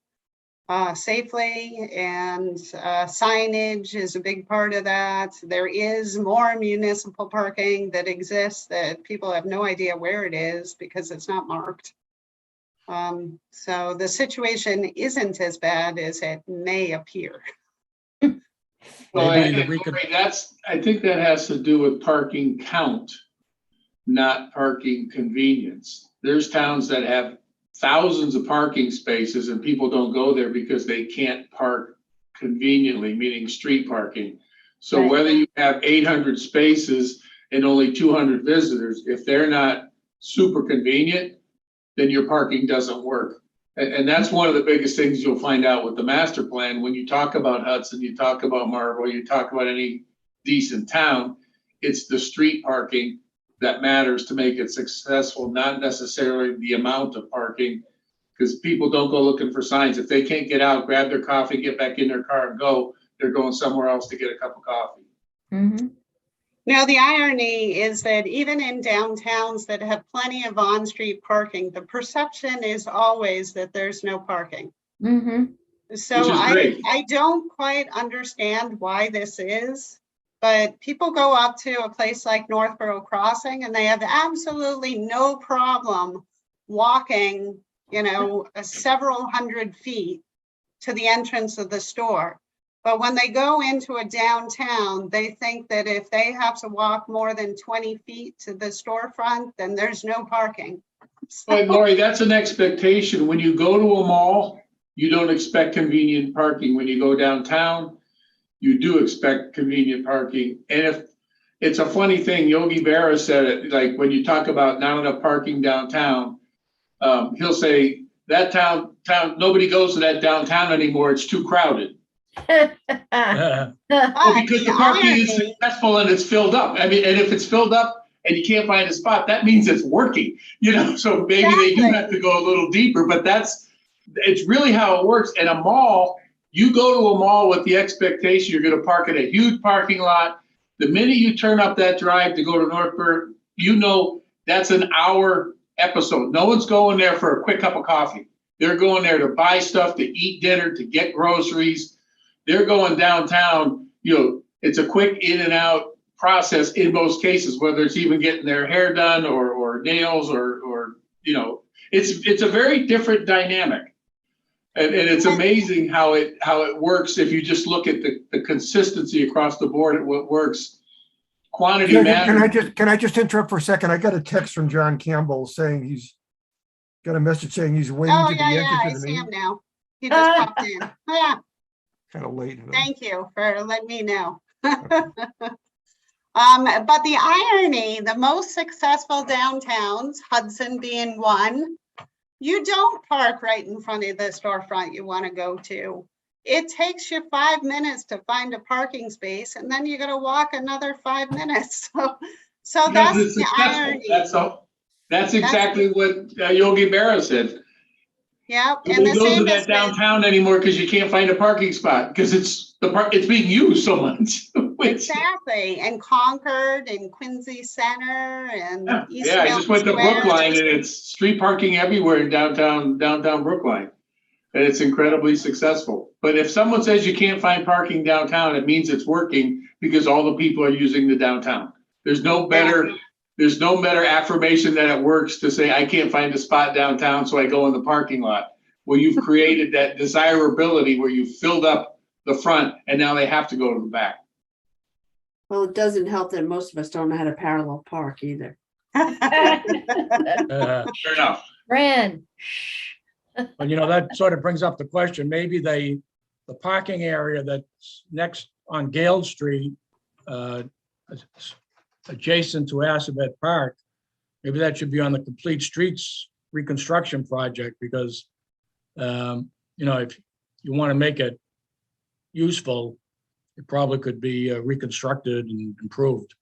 safely, and signage is a big part of that. There is more municipal parking that exists that people have no idea where it is because it's not marked. So the situation isn't as bad as it may appear.
Well,
Maybe
and
we could-
I think that has to do with parking count, not parking convenience. There's towns that have thousands of parking spaces and people don't go there because they can't park conveniently, meaning street parking. So
Right.
whether you have 800 spaces and only 200 visitors, if they're not super convenient, then your parking doesn't work. And that's one of the biggest things you'll find out with the master plan. When you talk about Hudson, you talk about Marlboro, you talk about any decent town, it's the street parking that matters to make it successful, not necessarily the amount of parking, because people don't go looking for signs. If they can't get out, grab their coffee, get back in their car and go, they're going somewhere else to get a cup of coffee.
Mhm.
Now, the irony is that even in downtowns that have plenty of on-street parking, the perception is always that there's no parking.
Mhm.
So
Which is great.
I don't quite understand why this is, but people go up to a place like Northborough Crossing and they have absolutely no problem walking, several hundred feet to the entrance of the store. But when they go into a downtown, they think that if they have to walk more than 20 feet to the storefront, then there's no parking.
But Lori, that's an expectation. When you go to a mall, you don't expect convenient parking. When you go downtown, you do expect convenient parking. And if it's a funny thing, Yogi Berra said it, like when you talk about not enough parking downtown, he'll say that town, nobody goes to that downtown anymore. It's too crowded. Well, because the parking is successful and it's filled up. I mean, and if it's filled up and you can't find a spot, that means it's working, so maybe they do have to go a little deeper, but it's really how it works. In a mall, you go to a mall with the expectation you're going to park in a huge parking lot. The minute you turn up that drive to go to Northborough, that's an hour episode. No one's going there for a quick cup of coffee. They're going there to buy stuff, to eat dinner, to get groceries. They're going downtown, it's a quick in and out process in most cases, whether it's even getting their hair done or nails or it's a very different dynamic. And it's amazing how it works if you just look at the consistency across the board at what works. Quantity matters.
Can I just interrupt for a second? I got a text from John Campbell saying he's got a message saying he's waiting
Oh,
to the
yeah, I
entrance of the
see him
meeting.
now. He just popped in. Yeah.
Kind of late.
Thank you for letting me know. But the irony, the most successful downtowns, Hudson being one, you don't park right in front of the storefront you want to go to. It takes you 5 minutes to find a parking space, and then you got to walk another 5 minutes. So that's
Because it's
the
successful.
irony.
That's exactly what Yogi Berra said.
Yep. And
Nobody
the
goes to
same
that
as with,
downtown anymore because you can't find a parking spot because it's being used so much.
exactly. And Concord and Quincy Center and East
Yeah, I just went to
Milton Square.
Brookline and it's street parking everywhere in downtown Brookline. and it's incredibly successful. But if someone says you can't find parking downtown, it means it's working because all the people are using the downtown. There's no better affirmation that it works to say, I can't find a spot downtown, so I go in the parking lot. Well, you've created that desirability where you've filled up the front and now they have to go to the back.
Well, it doesn't help that most of us don't know how to parallel park either.
Fair enough.
Fran,
But you know, that sort of brings up the question, maybe the parking area that's next on Gale Street, adjacent to Assabet Park, maybe that should be on the Complete Streets reconstruction project, because, you know, if you want to make it useful, it probably could be reconstructed and improved.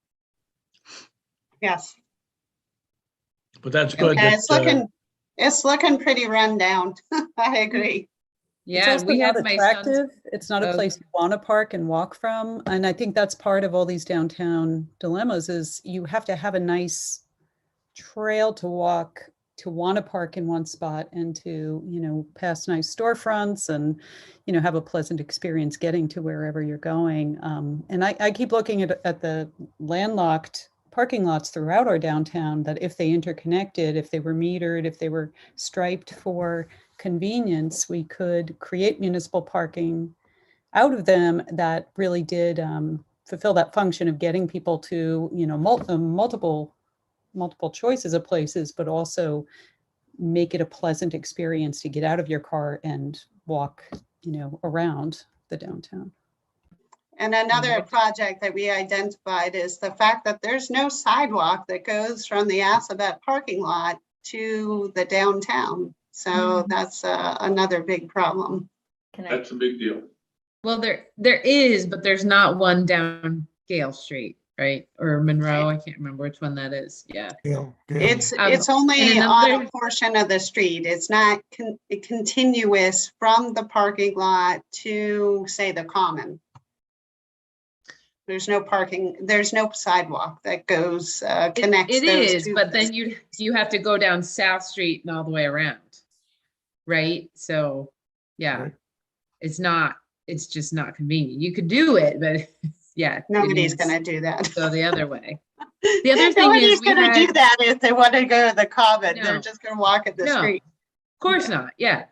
Yes,
But that's good.
yeah,
that,
it's looking pretty run down. I agree.
It's
Yeah,
also
we
not
have my son's.
attractive. It's not a
Oh.
place you want to park and walk from. And I think that's part of all these downtown dilemmas is you have to have a nice trail to walk, to want to park in one spot and to, you know, pass nice storefronts and, you know, have a pleasant experience getting to wherever you're going. And I keep looking at the landlocked parking lots throughout our downtown, that if they interconnected, if they were metered, if they were striped for convenience, we could create municipal parking out of them that really did fulfill that function of getting people to, you know, multiple choices of places, but also make it a pleasant experience to get out of your car and walk, you know, around the downtown.
And another project that we identified is the fact that there's no sidewalk that goes from the Assabet parking lot to the downtown. So that's another big problem.
can I,
That's a big deal.
Well, there is, but there's not one down Gale Street, right? Or Monroe, I can't remember which one that is. Yeah.
Gail,
It's
and
only on
another-
a portion of the street. It's not continuous from the parking lot to, say, the common. There's no parking, there's no sidewalk that goes, connects
It
those
is,
two.
but then you have to go down South Street and all the way around, right? So, yeah,
Right.
it's just not convenient. You could do it, but yeah. it
Nobody's
needs
gonna do that.
to Go the other way. The other thing
Nobody's
is we
gonna do
had-
that if they want to go to the common. They're
No.
just gonna walk at the
No.
street.
Of course not, yeah.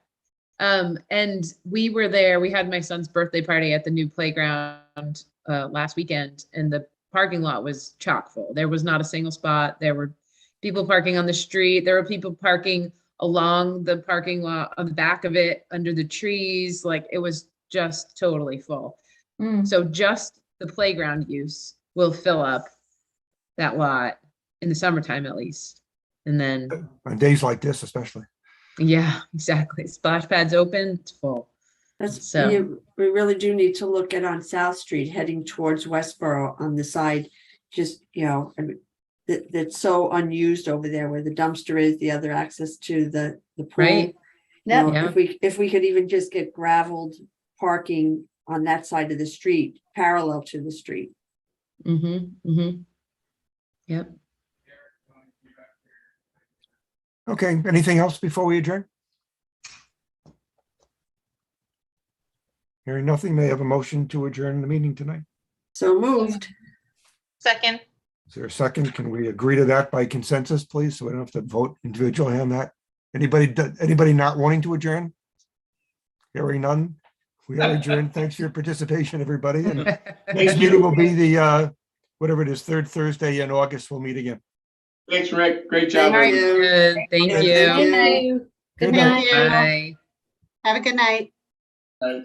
And we were there, we had my son's birthday party at the new playground last weekend, and the parking lot was chock full. There was not a single spot. There were people parking on the street. There were people parking along the parking lot on the back of it, under the trees. Like, it was just totally full.
Mm.
So just the playground use will fill up that lot in the summertime at least. And then,
On days like this especially.
yeah, exactly. Splash pad's open, it's full.
That's,
So-
we really do need to look at on South Street heading towards Westboro on the side, just, you know, that's so unused over there where the dumpster is, the other access to the pool.
Right.
You know,
Yeah.
if we could even just get gravelled parking on that side of the street, parallel to the street.
Mm-hmm, mm-hmm. Yep.
Okay, anything else before we adjourn? Hearing nothing, may I have a motion to adjourn the meeting tonight?
So moved.
Second,
Is there a second? Can we agree to that by consensus, please? So we don't have to vote individually on that. Anybody not wanting to adjourn? Hearing none, we are adjourned. Thanks for your participation, everybody. And next meeting will be the, whatever it is, third Thursday in August. We'll meet again.
Thanks, Rick. Great job.
Thank
everybody.
you.
Good, thank
Thank
you.
Good night.
Good
night.
night.
Bye.
Have a good night.
Bye.